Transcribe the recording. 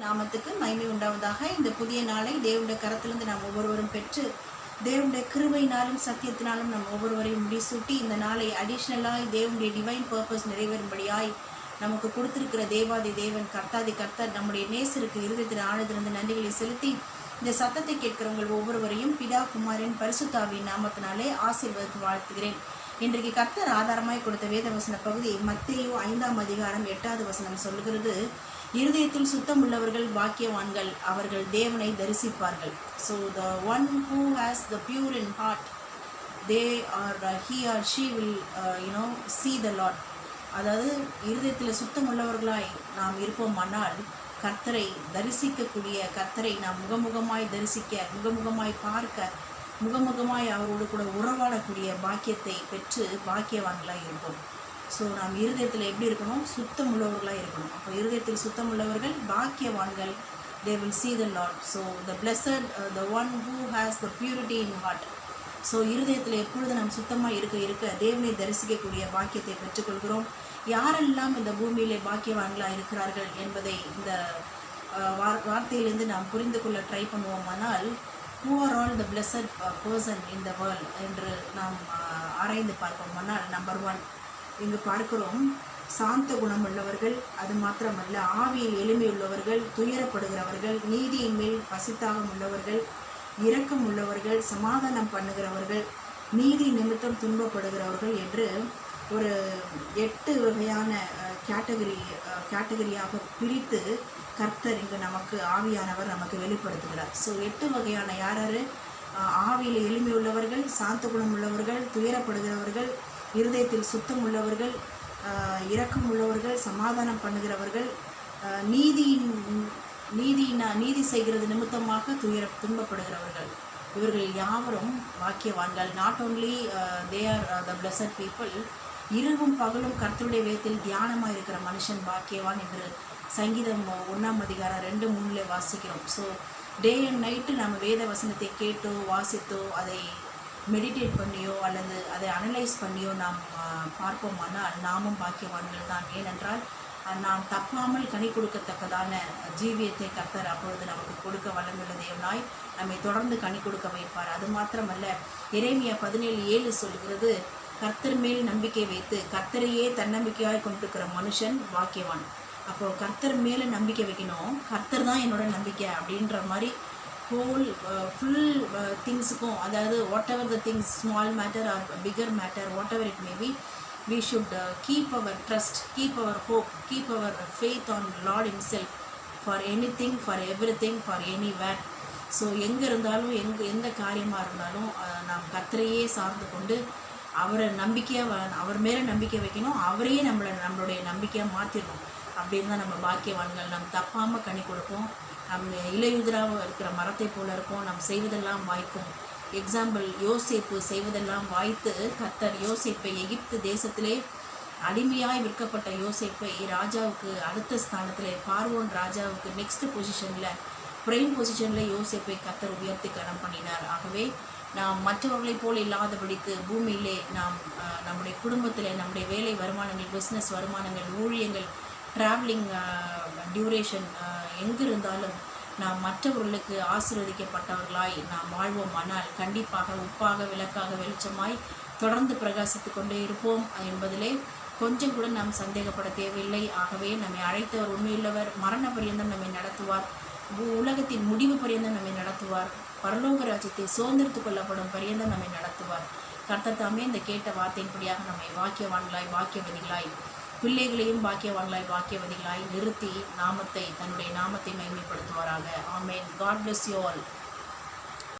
நாமத்துக்கு மகிமை உண்டாவதாக. இந்த புதிய நாளை தேவனுடைய கரத்திலிருந்து நாம் ஒவ்வொருவரும் பெற்று தேவனுடைய கிருபையினாலும் சத்தியத்தினாலும் நம் ஒவ்வொருவரையும் முடிசூட்டி இந்த நாளை அடிஷ்னலாய் தேவனுடைய டிவைன் பர்பஸ் நிறைவேறும்படியாய் நமக்கு கொடுத்திருக்கிற தேவாதி தேவன் கர்த்தாதி கர்த்தர் நம்முடைய நேசருக்கு இருதயத்தின் ஆழத்திலிருந்து நன்றிகளை செலுத்தி இந்த சத்தத்தை கேட்கிறவங்கள் ஒவ்வொருவரையும் பிதா குமாரின் பரிசுத்தாவின் நாமத்தினாலே ஆசீர்வதித்து வாழ்த்துகிறேன். இன்றைக்கு கர்த்தர் ஆதாரமாய் கொடுத்த வேதவசன பகுதி மத்தேயு 5ஆம் அதிகாரம் 8வது வசனம் சொல்லுகிறது, இருதயத்தில் சுத்தம் உள்ளவர்கள் பாக்கியவான்கள், அவர்கள் தேவனை தரிசிப்பார்கள். So the one who has the pure in heart, they are he or she will see the Lord. அதாவது இருதயத்தில் சுத்தம் உள்ளவர்களாய் நாம் இருப்போமானால் கர்த்தரை தரிசிக்கக்கூடிய, கர்த்தரை நாம் முகமுகமாய் தரிசிக்க, முகமுகமாய் பார்க்க, முகமுகமாய் அவரோடு கூட உறவாடக்கூடிய பாக்கியத்தை பெற்று பாக்கியவான்களாக இருப்போம். ஸோ நாம் இருதயத்தில் எப்படி இருக்கணும்? சுத்தம் உள்ளவர்களாக இருக்கணும். அப்போ இருதயத்தில் சுத்தம் உள்ளவர்கள் பாக்கியவான்கள், they will see the Lord. So the blessed, the one who has the purity in heart. So இருதயத்தில் எப்பொழுது நாம் சுத்தமாக இருக்க தேவனை தரிசிக்கக்கூடிய பாக்கியத்தை பெற்றுக்கொள்கிறோம். யாரெல்லாம் இந்த பூமியிலே பாக்கியவான்களாக இருக்கிறார்கள் என்பதை இந்த வார்த்தையிலிருந்து நாம் புரிந்து கொள்ள try பண்ணுவோமானால், who are all the blessed person in the world என்று நாம் ஆராய்ந்து பார்ப்போமானால், நம்பர் 1 இங்கு பார்க்கிறோம், சாந்த குணம் உள்ளவர்கள், அது மாத்திரமல்ல ஆவியில் எளிமை உள்ளவர்கள், துயரப்படுகிறவர்கள், நீதியின் மேல் பசித்தாகம் உள்ளவர்கள், இரக்கம் உள்ளவர்கள், சமாதானம் பண்ணுகிறவர்கள், நீதி நிமித்தம் துன்பப்படுகிறவர்கள் என்று ஒரு 8 வகையான கேட்டகரியாக பிரித்து கர்த்தர் இங்கு நமக்கு ஆவியானவர் நமக்கு வெளிப்படுத்துகிறார். ஸோ 8 வகையான யாராரு? ஆவியில் எளிமை உள்ளவர்கள், சாந்த குணம் உள்ளவர்கள், துயரப்படுகிறவர்கள், இருதயத்தில் சுத்தம் உள்ளவர்கள், இரக்கம் உள்ளவர்கள், சமாதானம் பண்ணுகிறவர்கள், நீதி செய்கிறது நிமித்தமாக துன்பப்படுகிறவர்கள். இவர்கள் யாவரும் பாக்கியவான்கள். Not only they are the blessed people, இரவும் பகலும் கர்த்தருடைய வேதத்தில் தியானமாக இருக்கிற மனுஷன் பாக்கியவான் என்று சங்கீதம் 1ஆம் அதிகாரம் 2-3 வாசிக்கிறோம். ஸோ டே அண்ட் நைட்டு நம்ம வேத வசனத்தை கேட்டோ வாசித்தோ அதை மெடிடேட் பண்ணியோ அல்லது அதை அனலைஸ் பண்ணியோ நாம் பார்ப்போமானால் நாமும் பாக்கியவான்கள் தான். ஏனென்றால் நாம் தப்பாமல் கனி கொடுக்கத்தக்கதான ஜீவியத்தை கர்த்தர் அப்பொழுது நமக்கு கொடுக்க வல்லமையுள்ள தேவனாய் நம்மை தொடர்ந்து கனி கொடுக்க வைப்பார். அது மாத்திரமல்ல, எரேமியா 17:7 சொல்கிறது, கர்த்தர் மேல் நம்பிக்கை வைத்து கர்த்தரையே தன்னம்பிக்கையாய் கொண்டிருக்கிற மனுஷன் பாக்கியவான். அப்போது கர்த்தர் மேலே நம்பிக்கை வைக்கணும், கர்த்தர் தான் என்னோட நம்பிக்கை அப்படின்ற மாதிரி ஃபுல் திங்ஸுக்கும், அதாவது whatever the things, small matter or bigger matter, whatever it may be, we should keep our trust, keep our hope, keep our faith on Lord himself for anything, for everything, for anywhere. So எங்கே இருந்தாலும் எந்த காரியமாக இருந்தாலும் நாம் கர்த்தரையே சார்ந்து கொண்டு அவர் மேலே நம்பிக்கை வைக்கணும், அவரையே நம்மளுடைய நம்பிக்கையாக மாற்றிடணும். அப்படின்னு தான் நம்ம பாக்கியவான்கள். நம்ம தப்பாமல் கனி கொடுப்போம், நம்ம இலையுதிராக இருக்கிற மரத்தை போல் இருப்போம், நம்ம செய்வதெல்லாம் வாய்க்கும். எக்ஸாம்பிள், யோசேப்பு செய்வதெல்லாம் வாய்த்து கர்த்தர் யோசேப்பை எகிப்து தேசத்திலே அடிமையாய் விற்கப்பட்ட யோசேப்பை ராஜாவுக்கு அடுத்த ஸ்தானத்தில், பார்வோன் ராஜாவுக்கு நெக்ஸ்ட் பொசிஷனில், பிரைம் பொசிஷனில் யோசேப்பை கர்த்தர் உயர்த்தி கனம் பண்ணினார். ஆகவே நாம் மற்றவர்களைப் போல் இல்லாதபடிக்கு பூமியிலே நாம் நம்முடைய குடும்பத்தில் நம்முடைய வேலை வருமானங்கள், பிஸ்னஸ் வருமானங்கள், ஊழியங்கள், ட்ராவலிங் டியூரேஷன் எங்கே இருந்தாலும் நாம் மற்றவர்களுக்கு ஆசீர்வதிக்கப்பட்டவர்களாய் நாம் வாழ்வோமானால் கண்டிப்பாக உப்பாக, விளக்காக, வெளிச்சமாய் தொடர்ந்து பிரகாசித்து கொண்டே இருப்போம் என்பதிலே கொஞ்சம் கூட நாம் சந்தேகப்பட தேவையில்லை. ஆகவே நம்மை அழைத்தவர் உண்மையுள்ளவர், மரண பரியந்தம் நம்மை நடத்துவார், உலகத்தின் முடிவு பரியந்தம் நம்மை நடத்துவார், பரலோக ராஜ்யத்தை சுதந்திரத்து கொள்ளப்படும் பரியந்தம் நம்மை நடத்துவார். கர்த்தர் தாமே இந்த கேட்ட வார்த்தையின்படியாக நம்மை பாக்கியவான்களாய், பாக்கியவதிகளாய், பிள்ளைகளையும் பாக்கியவான்களாய், பாக்கியவதிகளாய் நிறுத்தி தன்னுடைய நாமத்தை மகிமைப்படுத்துவாராக. ஆமென். God bless you all.